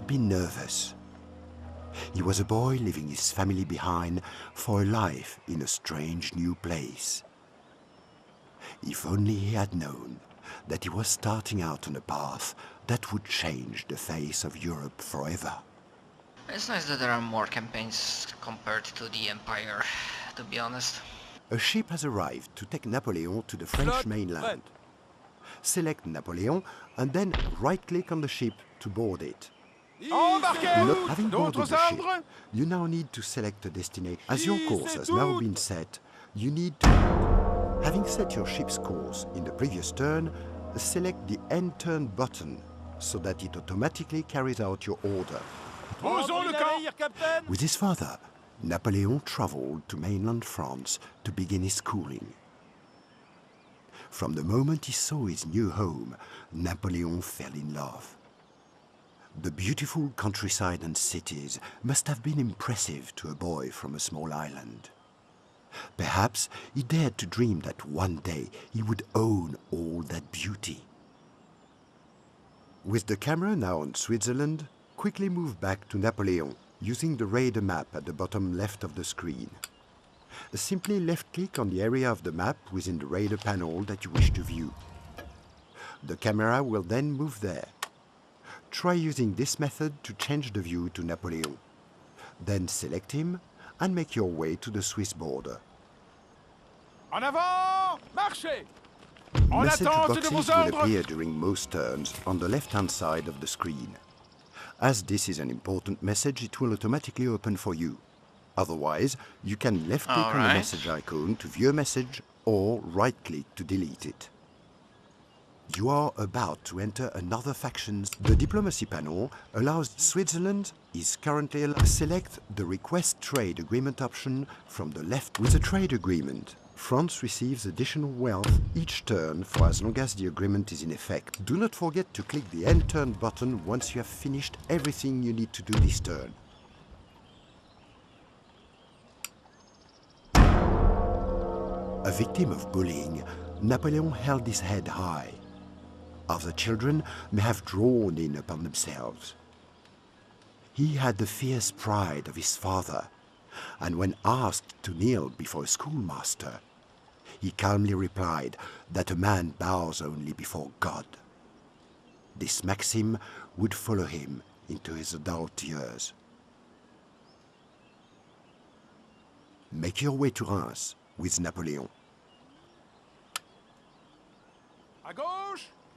have been nervous. He was a boy leaving his family behind for a life in a strange new place. If only he had known that he was starting out on a path that would change the face of Europe forever. It's nice that there are more campaigns compared to the Empire, to be honest. A ship has arrived to take Napoleon to the French mainland. Select Napoleon and then right-click on the ship to board it. Not having boarded the ship, you now need to select a destination. As your course has now been set, you need to... Having set your ship's course in the previous turn, select the End Turn button so that it automatically carries out your order. With his father, Napoleon traveled to mainland France to begin his schooling. From the moment he saw his new home, Napoleon fell in love. The beautiful countryside and cities must have been impressive to a boy from a small island. Perhaps he dared to dream that one day he would own all that beauty. With the camera now on Switzerland, quickly move back to Napoleon using the radar map at the bottom left of the screen. Simply left-click on the area of the map within the radar panel that you wish to view. The camera will then move there. Try using this method to change the view to Napoleon. Then select him and make your way to the Swiss border. En avant! Marchez! Message boxes will appear during most turns on the left-hand side of the screen. As this is an important message, it will automatically open for you. Otherwise, you can left-click on the message icon to view a message or right-click to delete it. You are about to enter another faction. The diplomacy panel allows Switzerland is currently allowed. Select the Request Trade Agreement option from the left. With a trade agreement, France receives additional wealth each turn for as long as the agreement is in effect. Do not forget to click the End Turn button once you have finished everything you need to do this turn. A victim of bullying, Napoleon held his head high. Other children may have drawn in upon themselves. He had the fierce pride of his father, and when asked to kneel before a schoolmaster, he calmly replied that a man bows only before God. This maxim would follow him into his adult years. Make your way to Reims with Napoleon.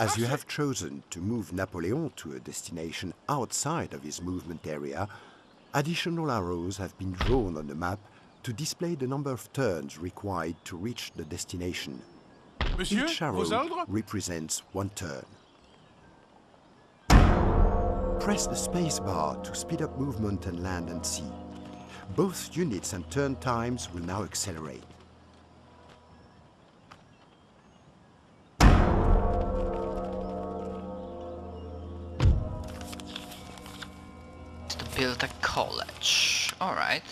As you have chosen to move Napoleon to a destination outside of his movement area, additional arrows have been drawn on the map to display the number of turns required to reach the destination. Each arrow represents one turn. Press the space bar to speed up movement and land and sea. Both units and turn times will now accelerate. Build a college. Alright.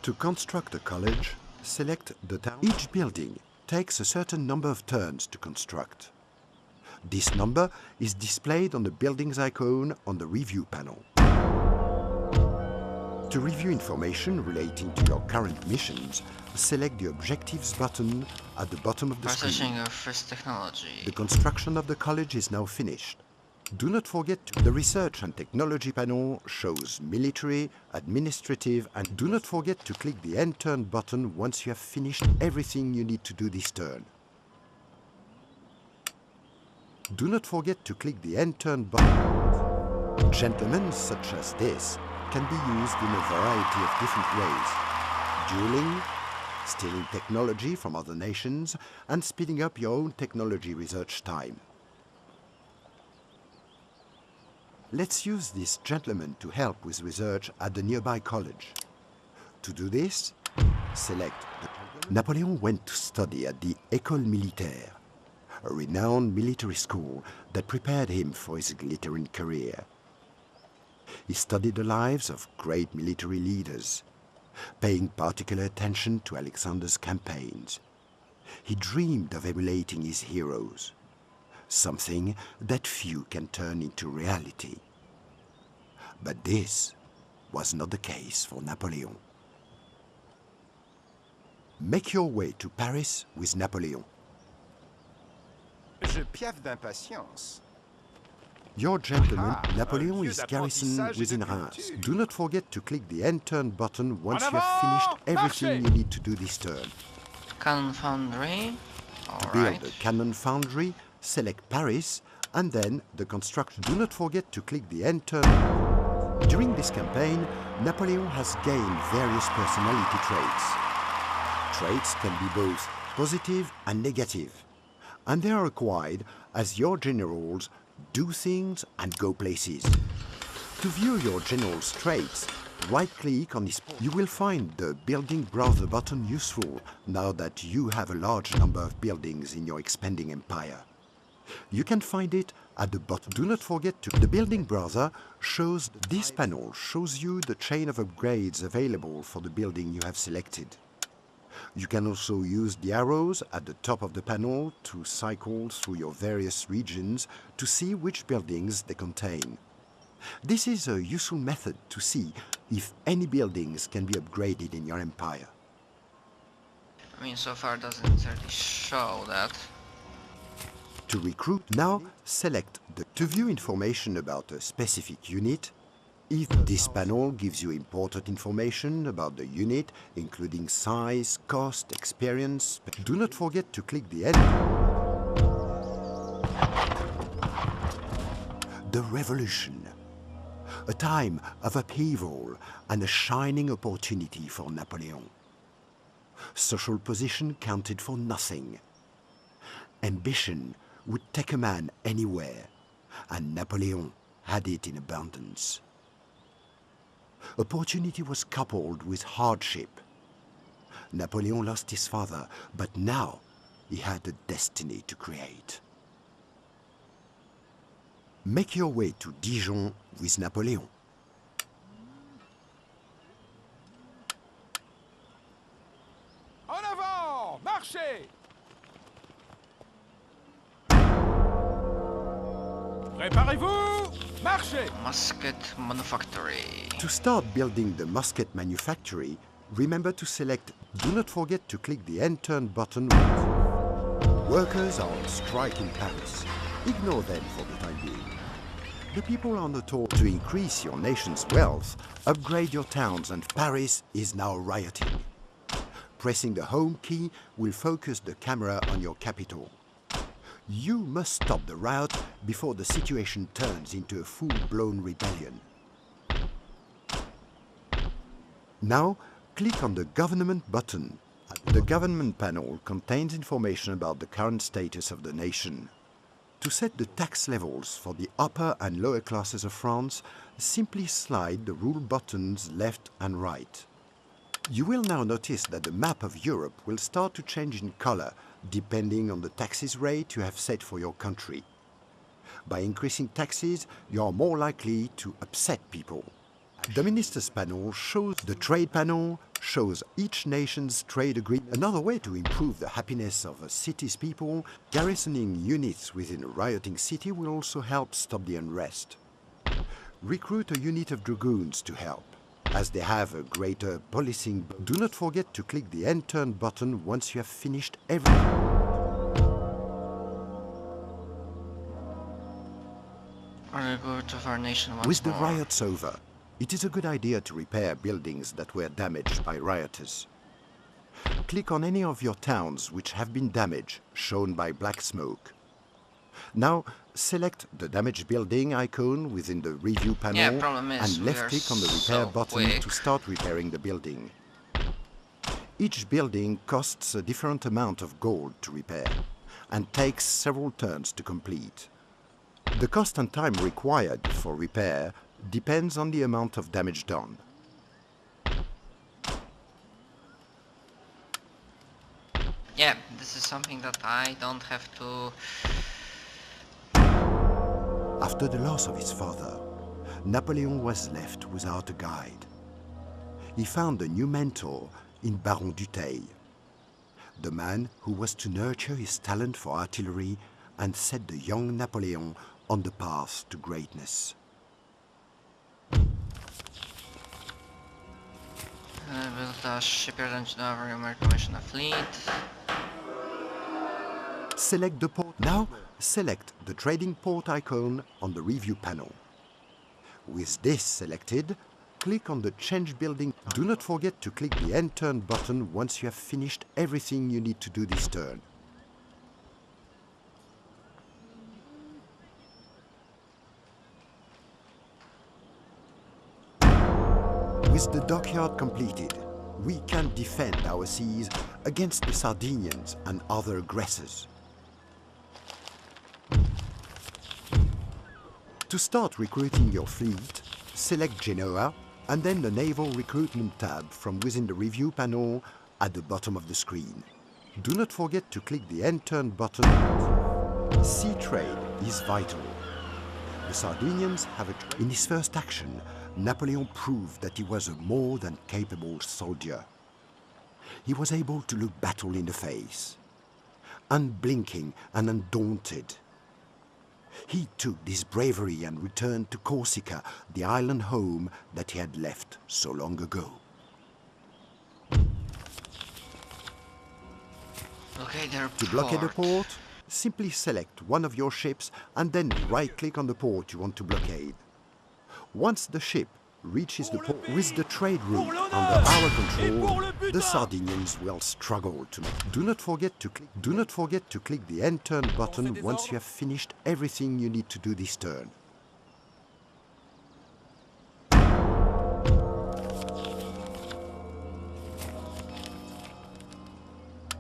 To construct a college, select the town. Each building takes a certain number of turns to construct. This number is displayed on the building's icon on the review panel. To review information relating to your current missions, select the Objectives button at the bottom of the screen. Processing of first technology. The construction of the college is now finished. Do not forget the Research and Technology panel shows military, administrative, and do not forget to click the End Turn button once you have finished everything you need to do this turn. Do not forget to click the End Turn button. Gentlemen such as this can be used in a variety of different ways. Dueling, stealing technology from other nations, and speeding up your own technology research time. Let's use this gentleman to help with research at the nearby college. To do this, select the... Napoleon went to study at the École Militaire, a renowned military school that prepared him for his glittering career. He studied the lives of great military leaders, paying particular attention to Alexander's campaigns. He dreamed of emulating his heroes, something that few can turn into reality. But this was not the case for Napoleon. Make your way to Paris with Napoleon. Je piaffe d'impatience. Your gentleman, Ah, Napoleon, un is lieu garrisoned d'apprentissage within de Reims. culture. Do not forget to click the end turn button once En you have finished avant, everything marchez! you need to do this turn. Cannon foundry. To build Alright. a cannon foundry, select Paris and then the construction. Do not forget to click the end turn. During this campaign, Napoleon has gained various personality traits. Traits can be both positive and negative, and they are acquired as your generals do things and go places. To view your general's traits, right-click on this. You will find the Building Browser button useful now that you have a large number of buildings in your expanding empire. You can find it at the bottom. Do not forget to. The Building Browser shows. This panel shows you the chain of upgrades available for the building you have selected. You can also use the arrows at the top of the panel to cycle through your various regions to see which buildings they contain. This is a useful method to see if any buildings can be upgraded in your empire. I mean, so far doesn't really show that. To recruit, now select the to view information about a specific unit. If this panel gives you important information about the unit, including size, cost, experience, do not forget to click the end. The Revolution, a time of upheaval and a shining opportunity for Napoleon. Social position counted for nothing. Ambition would take a man anywhere, and Napoleon had it in abundance. Opportunity was coupled with hardship. Napoleon lost his father, but now he had a destiny to create. Make your way to Dijon with Napoleon. En avant, marchez! Préparez-vous, marchez! Musket manufactory. To start building the musket manufactory, remember to select. Do not forget to click the end turn button. Workers are on strike in Paris. Ignore them for the time being. The people are not told to increase your nation's wealth, upgrade your towns, and Paris is now rioting. Pressing the home key will focus the camera on your capital. You must stop the riot before the situation turns into a full-blown rebellion. Now, click on the Government button. The Government panel contains information about the current status of the nation. To set the tax levels for the upper and lower classes of France, simply slide the rule buttons left and right. You will now notice that the map of Europe will start to change in color depending on the taxes rate you have set for your country. By increasing taxes, you are more likely to upset people. The Ministers panel shows the Trade panel, shows each nation's trade agreement. Another way to improve the happiness of a city's people, garrisoning units within a rioting city will also help stop the unrest. Recruit a unit of dragoons to help. As they have a greater policing, do not forget to click the end turn button once you have finished everything. Very good of our nation once With the more. riots over, it is a good idea to repair buildings that were damaged by rioters. Click on any of your towns which have been damaged, shown by black smoke. Now, select the damaged building icon within the review panel Yeah, problem is and we left-click are on the repair so button quick. to start repairing the building. Each building costs a different amount of gold to repair and takes several turns to complete. The cost and time required for repair depends on the amount of damage done. Yeah, this is something that I don't have to... After the loss of his father, Napoleon was left without a guide. He found a new mentor in Baron Dutheil, the man who was to nurture his talent for artillery and set the young Napoleon on the path to greatness. Shipyard to American commission a fleet. Select the port. Now, select the trading port icon on the review panel. With this selected, click on the Change Building. Do not forget to click the End Turn button once you have finished everything you need to do this turn. With the dockyard completed, we can defend our seas against the Sardinians and other aggressors. To start recruiting your fleet, select Genoa and then the Naval Recruitment tab from within the review panel at the bottom of the screen. Do not forget to click the End Turn button. Sea trade is vital. The Sardinians have in his first action, Napoleon proved that he was a more than capable soldier. He was able to look battle in the face, unblinking and undaunted. He took this bravery and returned to Corsica, the island home that he had left so long ago. Okay, they're To blockade a port, simply select one of your ships and then right-click on the port you want to blockade. Once the ship reaches the port with the trade route under our control, the Sardinians will struggle to make. Do not forget to click the End Turn button once you have finished everything you need to do this turn.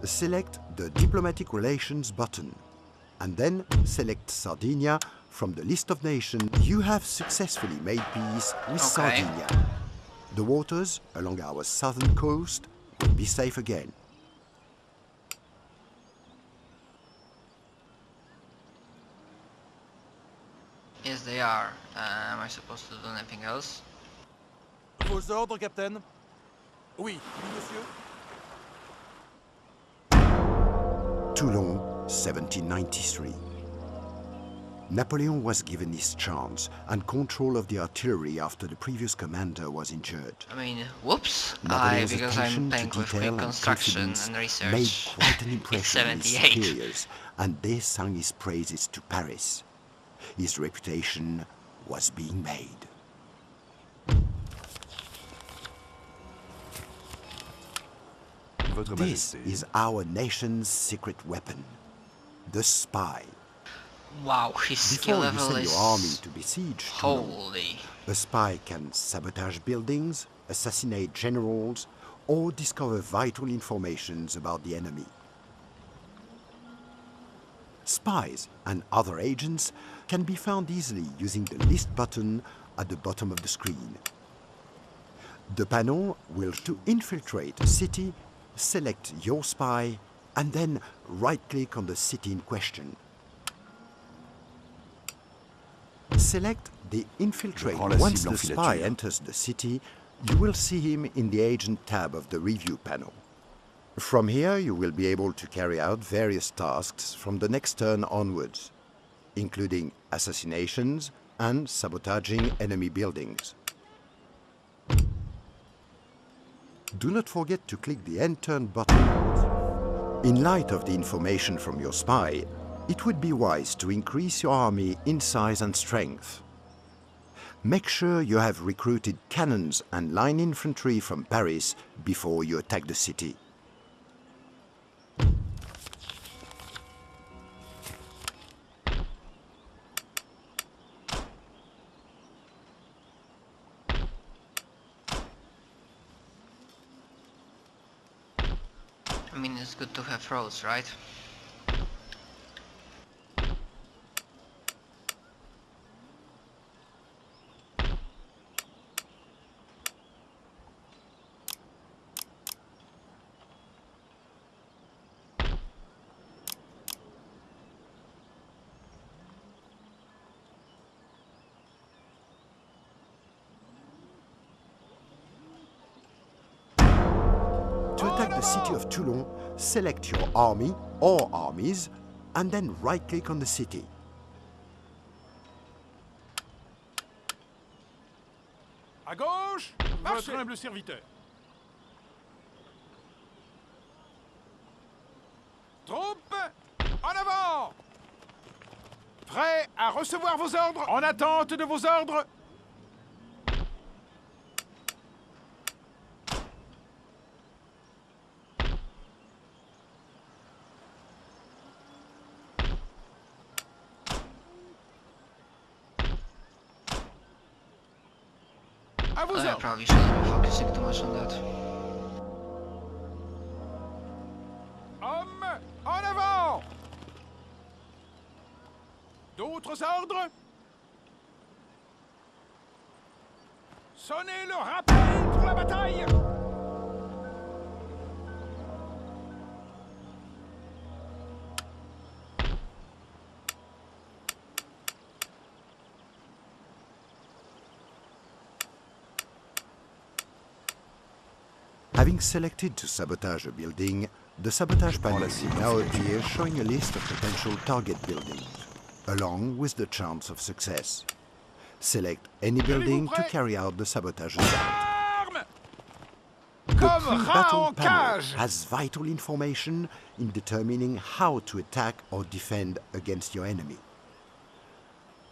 Select the Diplomatic Relations button and then select Sardinia from the list of nations. You have successfully made peace with Sardinia. The waters along our southern coast will be safe again. Yes, they are. Am I supposed to do anything else? Vos ordres, Captain? Oui, monsieur. Toulon, 1793. Napoleon was given his chance and control of the artillery after the previous commander was injured. I mean, whoops! Napoleon's Because I'm attention paying to with detail quick and construction confidence and made research. quite an It's impression on his 78. superiors, and they sang his praises to Paris. His reputation was being made. This is our nation's secret weapon, the spy. Wow, his skill Before you level send is... your army to besiege Toulon, Holy. a spy can sabotage buildings, assassinate generals, or discover vital information about the enemy. Spies and other agents can be found easily using the List button at the bottom of the screen. The panel will to infiltrate a city, select your spy, and then right-click on the city in question. Select the Infiltrate. Once the spy enters the city, you will see him in the Agent tab of the Review panel. From here, you will be able to carry out various tasks from the next turn onwards, including assassinations and sabotaging enemy buildings. Do not forget to click the End Turn button. In light of the information from your spy, it would be wise to increase your army in size and strength. Make sure you have recruited cannons and line infantry from Paris before you attack the city. I mean, it's good to have roads, right? To attack the city of Toulon, select your army or armies and then right-click on the city. À gauche, votre humble serviteur. à recevoir vos ordres. En attente de vos ordres. À vos I ordres. probably shouldn't be focusing too much on that. Hommes, en avant! D'autres ordres? Sonnez le rappel pour la bataille! Having selected to sabotage a building, the sabotage panel now appears showing a list of potential target buildings, along with the chance of success. Select any building to carry out the sabotage assault. Armes! The Comme rat pre-battle en panel cage! has vital information in determining how to attack or defend against your enemy.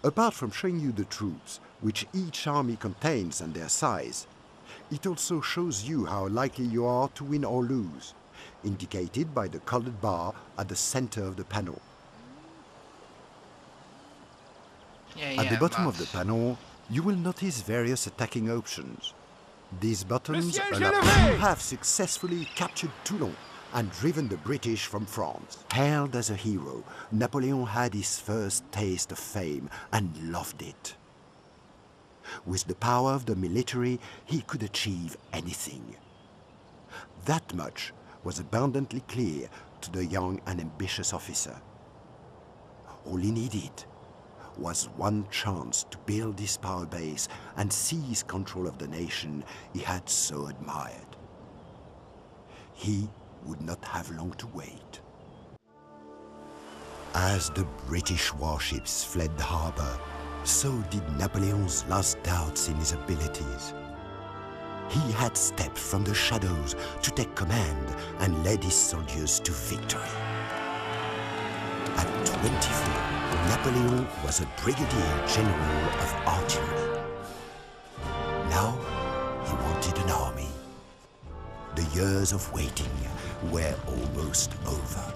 Apart from showing you the troops, which each army contains and their size, it also shows you how likely you are to win or lose, indicated by the colored bar at the center of the panel. At the bottom of the panel, you will notice various attacking options. These buttons siège allow élevé! you have successfully captured Toulon and driven the British from France. Hailed as a hero, Napoleon had his first taste of fame and loved it. With the power of the military, he could achieve anything. That much was abundantly clear to the young and ambitious officer. All he needed was one chance to build his power base and seize control of the nation he had so admired. He would not have long to wait. As the British warships fled the harbor, so did Napoleon's last doubts in his abilities. He had stepped from the shadows to take command and led his soldiers to victory. At 24, Napoleon was a brigadier general of artillery. Now, he wanted an army. The years of waiting were almost over.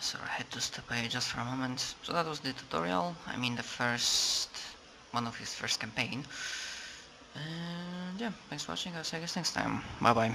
So I had to step away just for a moment. So that was the tutorial. I mean the first one of his first campaign. And yeah, thanks for watching. I'll see you guys next time. Bye bye.